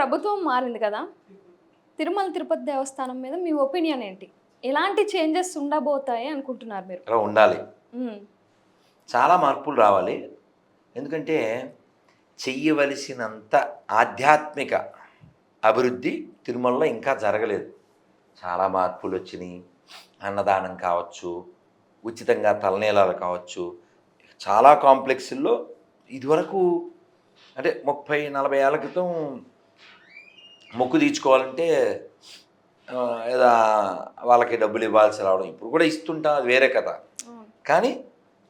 ప్రభుత్వం మారింది కదా, తిరుమల తిరుపతి దేవస్థానం మీద మీ ఒపీనియన్ ఏంటి? ఎలాంటి చేంజెస్ ఉండబోతాయి అనుకుంటున్నారు మీరు? అలా ఉండాలి. హ్మ్. చాలా మార్పులు రావాలి. ఎందుకంటే చెయ్యవలసినంత ఆధ్యాత్మిక అభివృద్ధి తిరుమలలో ఇంకా జరగలేదు. చాలా మార్పులు వచ్చినాయి. అన్నదానం కావచ్చు, ఉచితంగా తలనీలాలు కావచ్చు, చాలా కాంప్లెక్స్ల్లో ఇదివరకు అంటే 30-40 ఏళ్ల క్రితం మొక్కు తీర్చుకోవాలంటే ఏదో వాళ్ళకి డబ్బులు ఇవ్వాల్సి రావడం. ఇప్పుడు కూడా ఇస్తుంటాం, అది వేరే కథ. కానీ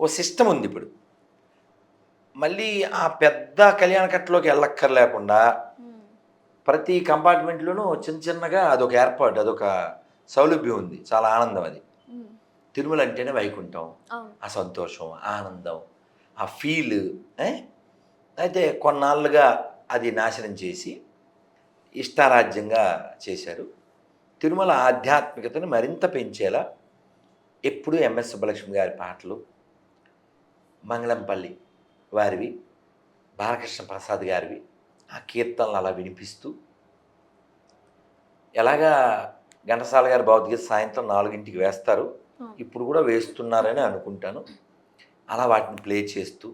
ఓ సిస్టమ్ ఉంది ఇప్పుడు. మళ్ళీ ఆ పెద్ద కళ్యాణ కట్టలోకి వెళ్ళక్కర్లేకుండా ప్రతి కంపార్ట్మెంట్లోనూ చిన్న చిన్నగా అదొక ఏర్పాటు, అదొక సౌలభ్యం ఉంది. చాలా ఆనందం అది. తిరుమల అంటేనే వైకుంఠం, ఆ సంతోషం, ఆనందం, ఆ ఫీల్. అయితే కొన్నాళ్ళుగా అది నాశనం చేసి ఇష్టారాజ్యంగా చేశారు. తిరుమల ఆధ్యాత్మికతను మరింత పెంచేలా ఎప్పుడూ ఎంఎస్ సుబ్బలక్ష్మి గారి పాటలు, మంగళంపల్లి వారివి, బాలకృష్ణ ప్రసాద్ గారివి ఆ కీర్తనలు అలా వినిపిస్తూ, ఎలాగా ఘంటసాల గారి భౌతిక సాయంత్రం 4ంటికి వేస్తారు, ఇప్పుడు కూడా వేస్తున్నారని అనుకుంటాను. అలా వాటిని ప్లే చేస్తూ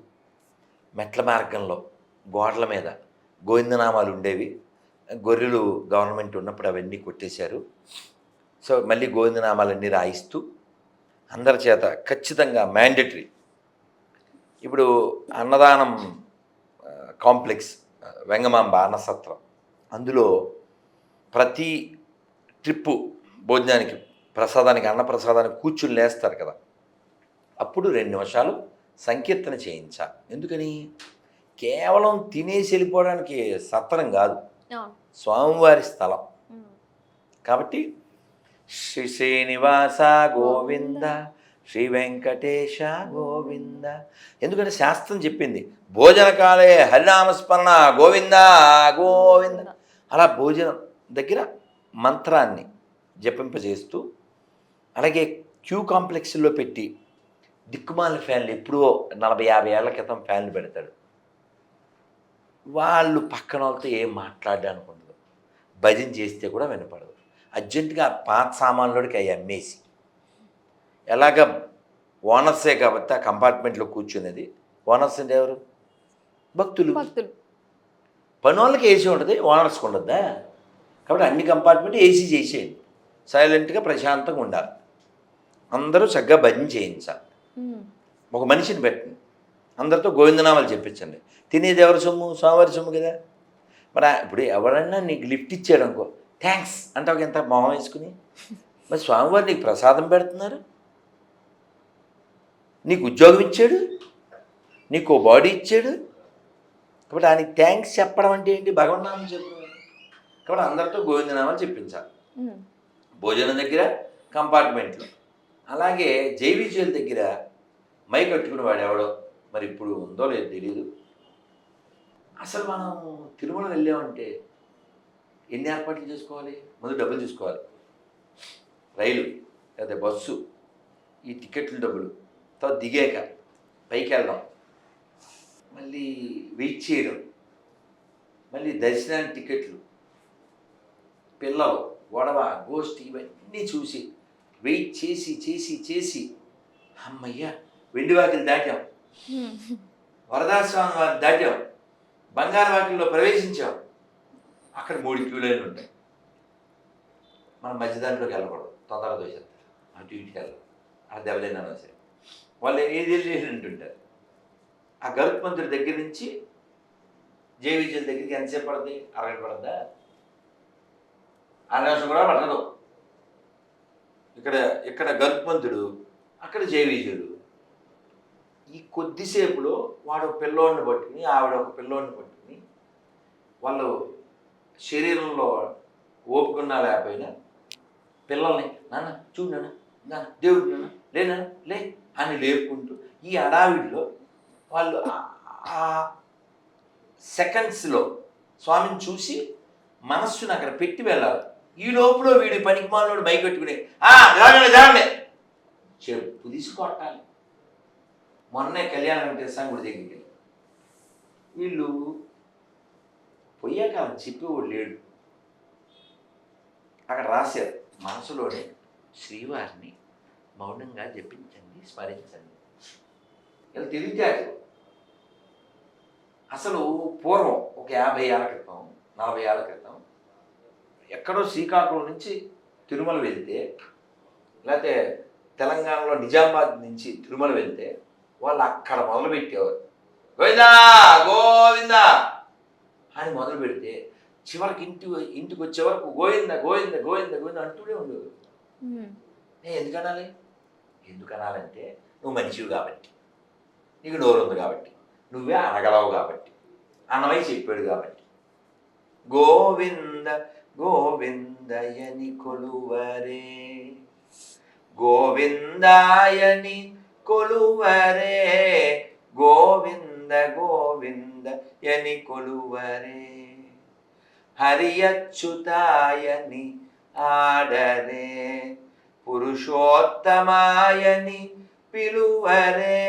మెట్ల మార్గంలో గోడల మీద గోవిందనామాలు ఉండేవి. గొర్రెలు గవర్నమెంట్ ఉన్నప్పుడు అవన్నీ కొట్టేశారు. సో మళ్ళీ గోవిందనామాలన్నీ రాయిస్తూ అందరి చేత ఖచ్చితంగా మ్యాండేటరీ. ఇప్పుడు అన్నదానం కాంప్లెక్స్ వెంగమాంబ అన్నసత్రం, అందులో ప్రతి ట్రిప్పు భోజనానికి ప్రసాదానికి అన్నప్రసాదానికి కూర్చుని లేస్తారు కదా, అప్పుడు 2 నిమిషాలు సంకీర్తన చేయించాలి. ఎందుకని? కేవలం తినేసి వెళ్ళిపోవడానికి సత్రం కాదు, స్వామివారి స్థలం కాబట్టి. శ్రీ శ్రీనివాస గోవింద, శ్రీ వెంకటేశ గోవింద. ఎందుకంటే శాస్త్రం చెప్పింది భోజనకాలే హరినామస్మరణ గోవింద గోవింద. అలా భోజనం దగ్గర మంత్రాన్ని జపింపజేస్తూ, అలాగే క్యూ కాంప్లెక్స్లో పెట్టి దిక్కుమాల ఫ్యాన్లు, ఎప్పుడో 40-50 ఏళ్ల క్రితం ఫ్యాన్లు పెడతాడు. వాళ్ళు పక్కన వాళ్ళతో ఏం మాట్లాడడానికి ఉండదు, భజన చేస్తే కూడా వినపడదు. అర్జెంటుగా పాత సామాన్లోకి అవి అమ్మేసి, ఎలాగ ఓనర్సే కాబట్టి ఆ కంపార్ట్మెంట్లో కూర్చునేది. ఓనర్స్ అంటే ఎవరు? భక్తులు. పని వాళ్ళకి ఏసీ ఉంటుంది, ఓనర్స్కి ఉండద్దా? కాబట్టి అన్ని కంపార్ట్మెంట్ ఏసీ చేసేయండి, సైలెంట్గా ప్రశాంతంగా ఉండాలి, అందరూ చక్కగా భజన చేయించాలి. ఒక మనిషిని పెట్టండి, అందరితో గోవిందనామాలు చెప్పించండి. తినేది ఎవరి సొమ్ము? స్వామివారి సొమ్ము కదా. మరి ఇప్పుడు ఎవరన్నా నీకు లిఫ్ట్ ఇచ్చాడు అనుకో, థ్యాంక్స్ అంటావు ఎంత మొహం వేసుకుని. మరి స్వామివారు నీకు ప్రసాదం పెడుతున్నారు, నీకు ఉద్యోగం ఇచ్చాడు, నీకు ఓ బాడీ ఇచ్చాడు, కాబట్టి ఆయనకి థ్యాంక్స్ చెప్పడం అంటే ఏంటి? భగవన్నామం చెప్పడం. కాబట్టి అందరితో గోవిందనామాలు చెప్పించాలి భోజనం దగ్గర, కంపార్ట్మెంట్లో. అలాగే జైవిజువల్ దగ్గర మైక్ కట్టుకుని వాడు ఎవడో, మరి ఇప్పుడు ఉందో లేదో తెలియదు. అసలు మనం తిరుమల వెళ్ళామంటే ఎన్ని ఏర్పాట్లు చేసుకోవాలి? ముందు డబ్బులు చూసుకోవాలి, రైలు లేదా బస్సు, ఈ టికెట్లు డబ్బులు, తర్వాత దిగాక పైకి వెళ్ళడం, మళ్ళీ వెయిట్ చేయడం, మళ్ళీ దర్శనానికి టికెట్లు, పిల్లలు, గొడవ, గోష్ఠి, ఇవన్నీ చూసి వెయిట్ చేసి చేసి చేసి అమ్మయ్య వెండివాకిలు దాటాం, వరదాస్వామి వారిని దాటాం, బంగారు వాకిల్లో ప్రవేశించాం. అక్కడ 3 క్యూ లైన్లు ఉంటాయి. మనం మధ్యదాంట్లోకి వెళ్ళకూడదు, తొందరగా దోసేస్తారు, అటు ఇటుకి వెళ్ళాలి. ఆ దెబ్బలైనా సరే వాళ్ళు ఏది అంటుంటారు. ఆ గరుత్మంతుడి దగ్గర నుంచి జైవిజువల్ దగ్గరికి ఎంతసేపు పడుతుంది? అరగంట పడుతుందా? ఆకాశం కూడా పడదు. ఇక్కడ గరుత్మంతుడు, అక్కడ జైవిజుడు. ఈ కొద్దిసేపులో వాడు ఒక పిల్లోడిని పట్టుకుని, ఆవిడ ఒక పిల్లోడిని పట్టుకుని, వాళ్ళు శరీరంలో ఓపుకున్నా లేకపోయినా పిల్లల్ని నాన్న చూడు నాన్న, నాన్న దేవుడు నాన్న, లే నాన్న లే అని లేపుకుంటూ ఈ అడావిడిలో వాళ్ళు ఆ సెకండ్స్లో స్వామిని చూసి మనస్సును అక్కడ పెట్టి వెళ్ళాలి. ఈ లోపల వీడి పనికి మాలోడు మైక్ పెట్టుకుని జాగండి చెప్పు తీసుకొట్టాలి. మొన్నే కళ్యాణ వెంకటేశ్వర గుడి దగ్గరికి వెళ్ళి వీళ్ళు పోయాక అలా చెప్పేవాడు లేడు. అక్కడ రాశారు, మనసులోనే శ్రీవారిని మౌనంగా జపించండి, స్మరించండి. ఇలా తెలివితేటలు. అసలు పూర్వం ఒక 50 ఏళ్ళ క్రితం, 40 ఏళ్ళ క్రితం ఎక్కడో శ్రీకాకుళం నుంచి తిరుమల వెళ్తే, లేకపోతే తెలంగాణలో నిజామాబాద్ నుంచి తిరుమల వెళ్తే వాళ్ళు అక్కడ మొదలు పెట్టేవారు, గోవిందా గోవిందా అని మొదలు పెడితే చివరికి ఇంటికి వచ్చే వరకు గోవింద గోవింద గోవింద గోవింద అంటూనే ఉండేవారు. ఎందుకు అనాలంటే నువ్వు మనిషివి కాబట్టి, నీకు నోరు ఉంది కాబట్టి, నువ్వే అనగలవు కాబట్టి, అన్నమై చెప్పాడు కాబట్టి. గోవింద గోవిందయని కొలువరే, గోవిందాయని కొలువరే, గోవింద గోవిందయని కొలువరే, హరి అచ్యుతాయని ఆడరే, పురుషోత్తమాయని పిలువరే,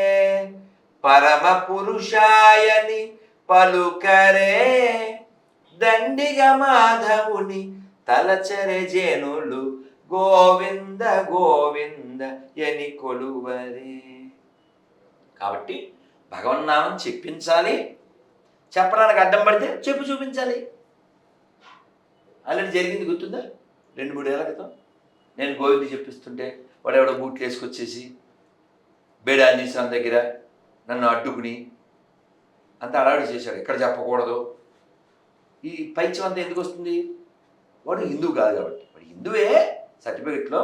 పరమ పురుషాయని పలుకరే, దండిగ మాధవుని తలచరే జనులు, గోవింద గోవింద ఎని కొలువరే. కాబట్టి భగవన్నామం చెప్పించాలి, చెప్పడానికి అడ్డం పడితే చెప్పు చూపించాలి. ఆల్రెడీ జరిగింది గుర్తుందా? 2-3 ఏళ్ల క్రితం నేను గోవింద చెప్పిస్తుంటే వాడెవడో బూట్లు వేసుకొచ్చేసి బేడాన్నిసాన్ దగ్గర నన్ను అడ్డుకుని అంత అడావిడి చేశాడు. ఎక్కడ చెప్పకూడదు. ఈ పైత్యం అంతా ఎందుకు వస్తుంది? వాడు హిందువు కాదు కాబట్టి. వాడు హిందువే సర్టిఫికెట్లో,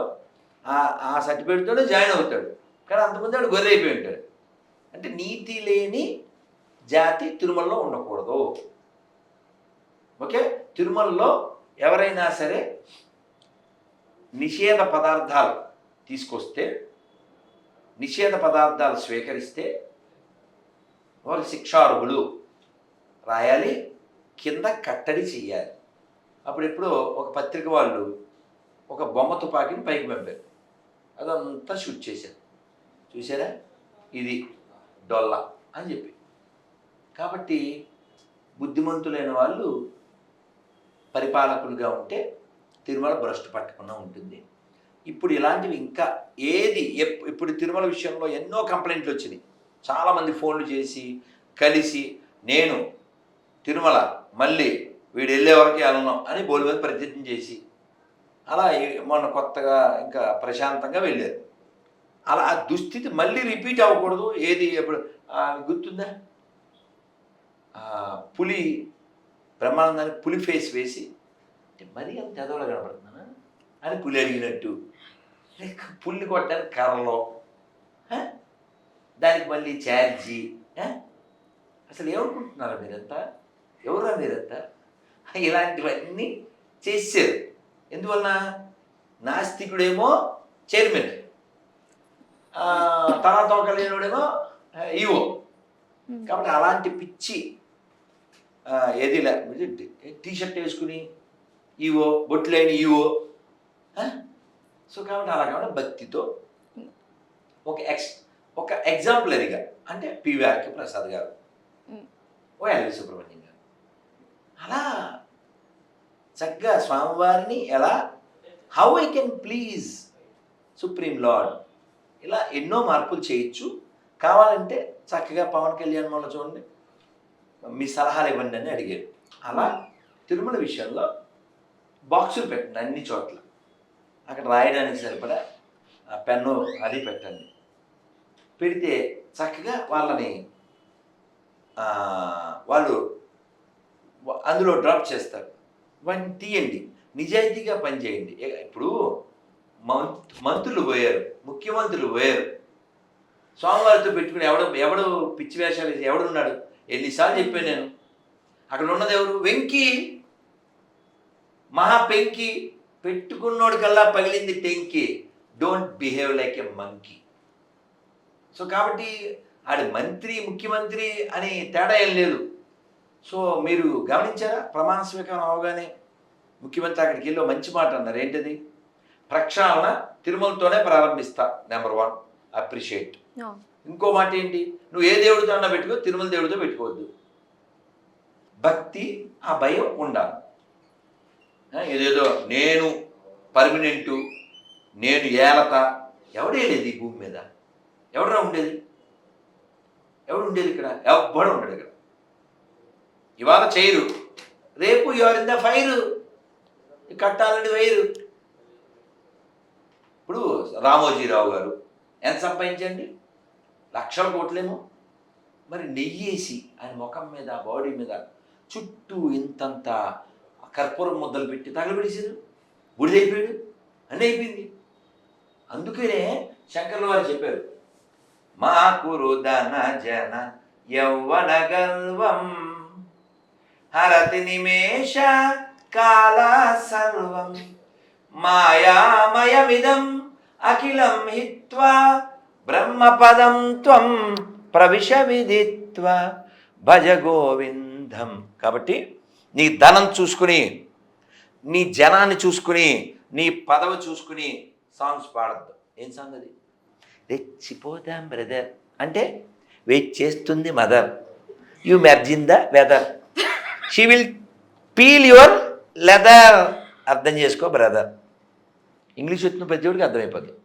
ఆ సర్టిఫికెట్తోనే జాయిన్ అవుతాడు. కానీ అంతకుముందు వాడు గొర్రె అయిపోయి ఉంటాడు. అంటే నీతి లేని జాతి తిరుమలలో ఉండకూడదు. ఓకే, తిరుమలలో ఎవరైనా సరే నిషేధ పదార్థాలు తీసుకొస్తే, నిషేధ పదార్థాలు స్వీకరిస్తే వాళ్ళు శిక్షార్హులు రాయాలి, కింద కట్టడి చెయ్యాలి. అప్పుడెప్పుడో ఒక పత్రిక వాళ్ళు ఒక బొమ్మ తుపాకీని పైకి పంపారు, అదంతా షూట్ చేశారు. చూసారా, ఇది డొల్ల అని చెప్పి. కాబట్టి బుద్ధిమంతులైన వాళ్ళు పరిపాలకులుగా ఉంటే తిరుమల భ్రష్టు పట్టకుండా ఉంటుంది. ఇప్పుడు ఇలాంటివి ఇంకా ఇప్పుడు తిరుమల విషయంలో ఎన్నో కంప్లైంట్లు వచ్చినాయి. చాలామంది ఫోన్లు చేసి కలిసి, నేను తిరుమల మళ్ళీ వీడు వెళ్ళే వరకు వెళ్ళను అని బోలి మీద ప్రతిజ్ఞ చేసి, అలా మొన్న కొత్తగా ఇంకా ప్రశాంతంగా వెళ్ళారు. అలా ఆ దుస్థితి మళ్ళీ రిపీట్ అవ్వకూడదు. ఎప్పుడు గుర్తుందా, పులి బ్రహ్మానందానికి పులి ఫేస్ వేసి, అంటే మరీ అంత ఎదవలో కనపడుతున్నానా అని పులి అడిగినట్టు, పుల్లి కొట్టడానికి కర్రలో, దానికి మళ్ళీ ఛార్జీ. అసలు ఏమనుకుంటున్నారా మీరంతా? ఎవరా మీరంతా? ఇలాంటివన్నీ చేశారు. ఎందువలన? నాస్తికుడేమో చైర్మన్, తోక లేనివాడేమో ఈవో. కాబట్టి అలాంటి పిచ్చి ఏది టీషర్ట్ వేసుకుని ఈవో, బొట్లేని ఈవో. సో కాబట్టి అలా కాబట్టి భక్తితో ఒక ఎగ్జాంపులరీగా, అంటే పివిఆర్కే ప్రసాద్ గారు, ఓ ఎల్వి సుబ్రహ్మణ్యం గారు, అలా చక్కగా స్వామివారిని ఎలా how I can please supreme lord, ఇలా ఎన్నో మార్పులు చేయొచ్చు. కావాలంటే చక్కగా పవన్ కళ్యాణ్ మొన్న చూడండి, మీ సలహాలు ఇవ్వండి అని అడిగారు. అలా తిరుమల విషయంలో బాక్సులు పెట్టండి అన్ని చోట్ల, అక్కడ రాయడానికి సరిపడా పెన్ను అది పెట్టండి. పెడితే చక్కగా వాళ్ళు అందులో డ్రాప్ చేస్తారు. వాటిని తీయండి, నిజాయితీగా పనిచేయండి. ఇప్పుడు మంత్రులు పోయారు, ముఖ్యమంత్రులు పోయారు, స్వామివారితో పెట్టుకుని ఎవడు పిచ్చి వేషాలు వేసి ఎవడున్నాడు? ఎన్నిసార్లు చెప్పాను నేను. అక్కడ ఉన్నది ఎవరు? వెంకీ, మహా పెంకి, పెట్టుకున్నోడు కల్లా పగిలింది టెంకి. Don't behave like a monkey. So కాబట్టి ఆడి మంత్రి ముఖ్యమంత్రి అని తేడా ఏం లేదు. సో మీరు గమనించారా? ప్రమాణ స్వీకారం అవగానే ముఖ్యమంత్రి అక్కడికి వెళ్ళి మంచి మాట అన్నారు. ఏంటది? ప్రక్షాళన తిరుమలతోనే ప్రారంభిస్తా, నెంబర్ 1, అప్రిషియేట్. ఇంకో మాట ఏంటి? నువ్వు ఏ దేవుడితో అన్నా పెట్టుకో, తిరుమల దేవుడితో పెట్టుకోవద్దు. భక్తి ఆ భయం ఉండాలి. ఏదేదో నేను పర్మనెంటు, నేను ఏలత, ఎవడేలేదు ఈ భూమి మీద? ఎవడరా ఉండేది? ఎవడు ఉండేది ఇక్కడ? ఎవ్వడు ఉండడు ఇక్కడ. ఇవాళ చేయరు, రేపు ఎవరిందా ఫైరు, కట్టాలని వైరు. ఇప్పుడు రామోజీరావు గారు ఎంత సంపాదించండి? లక్షల కోట్లేమో. మరి నెయ్యేసి ఆయన ముఖం మీద, బాడీ మీద చుట్టూ ఇంతంత కర్పూరం ముద్దలు పెట్టి తగలబెడిసారు, బుడిదైపోయాడు, అన్నీ అయిపోయింది. అందుకనే శంకర్ల వారు చెప్పారు, మా కురుదన జన యౌవన గల్వం హరతి నిమేష కాల సర్వం మాయామయమిదం అఖిలం హిత్వా బ్రహ్మపదం త్వం ప్రవిశ విదిత్వ భజ గోవిందం. కాబట్టి నీ ధనం చూసుకుని, నీ జనాన్ని చూసుకుని, నీ పదవి చూసుకుని సాంగ్స్ పాడద్దు. ఏం సాంగ్ అది? రెచ్చిపోదాం బ్రదర్ అంటే వెయిట్ చేస్తుంది mother, you merging the weather, she will peel your leather. అర్థం చేసుకో బ్రదర్. ఇంగ్లీష్ వచ్చిన ప్రతి ఒడికి అర్థమైపోతుంది.